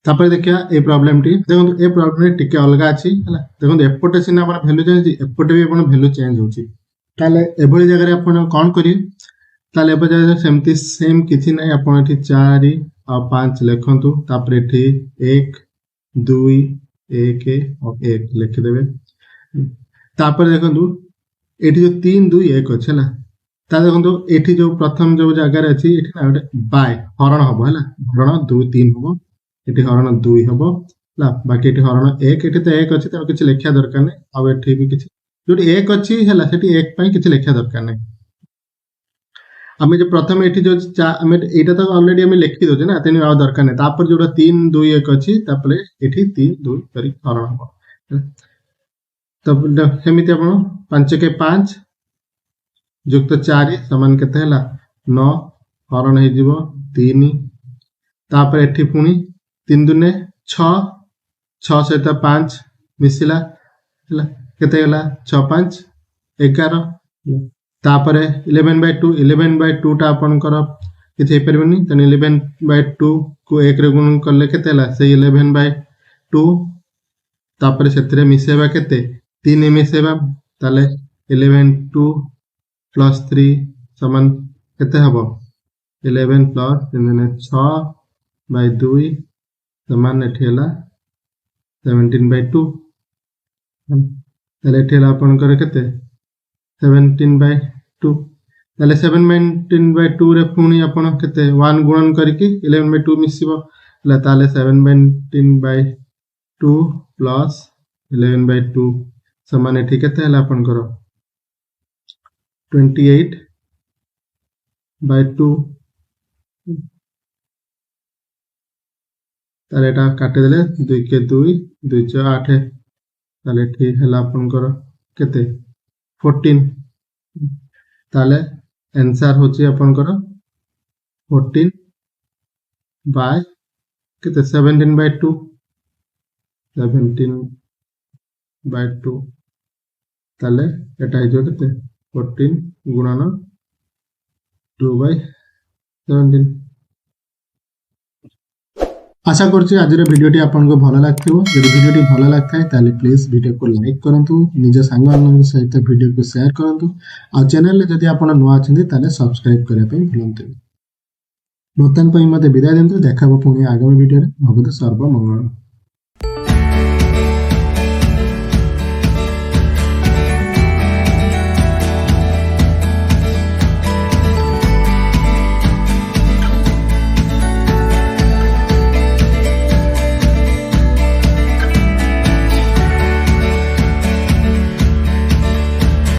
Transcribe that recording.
तापर देखिया a problem T देखो ए प्रॉब्लम टिके अलगा अछि हला देखो एपटे सिना अपन वैल्यू चेंज एपटे भी अपन वैल्यू चेंज होची ताले एभली जगह रे अपन कोन करी ताले एबे जगह सेमती सेम किछि नै अपन एठी 4 आ 5 लिखंतु तापर एठी 1 2 1 और 1 लिख देबे तापर देखंतु एठी जो 3 2 1 अछि हला ता देखंतु एठी जो प्रथम जो जगह रे अछि एठी ना बाय हरण हबो हला हरण 2 3 हबो एठी हरण 2 हबो ला बाकी एठी हरण 1 एठी तो 1 अछि त किछ लेखिया दरकार नै अब एठी भी किछ जोटी 1 अछि हला सेठी 1 पई किछ लेखिया दरकार नै हमें जो प्रथम एठी जो हमें एटा तो ऑलरेडी हमें लिखि दोजे ना तेनी आ दरकार नै तापर जोटा 3 2 1 अछि तापर एठी 3 2 करी हरण हबो तब हेमिति आपण 5 के 5 युक्त 4 समान केते हला 9 हरण हे जीवो 3 तापर एठी पुनी 3 दुने 6 6 सहित 5 मिसिला हला केते हला 6 5 11 तापर 11/2 टा अपन कर किथे परबनी तने 11/2 को 1 रे गुण करले केते हला से 11/2 तापर सेतरे मिसेबा केते 3 मिसेबा ताले 11/2 प्लस 3 समान केते हबो 11 प्लस 6/2 समान एठी हला 17/2 ताले एठी हला अपन करे केते 17/2 ताले 17/2 रे पुनी अपन केते 1 गुणन करके 11/2 मिसिबो हला ताले 17/2 प्लस 11/2 समान एठी केते हला अपन करो 28/2 ताले एटा काटे देले 2 के 2 2 4 8 ताले ठीक हला अपन करो केते 14 ताले आंसर होची अपन करो 14 बाय केते 17/2 17/2 ताले एटा हिजो केते 14 गुणन 2/17 आशा करछि आज वीडियोटी आपनको भलो लागथिबो यदि वीडियोटी भलो लागथाय ताले प्लीज वीडियो को लाइक करंतु निज संग मान सहित वीडियो को शेयर करंतु आ चैनल ले जदि आपण नुआ अछंती ताले सब्सक्राइब करिया पे भूलंतु बर्तन पई मते विदाय देंतु देखाबो पुनी आगामी वीडियो रे भगवत सर्व मंगल।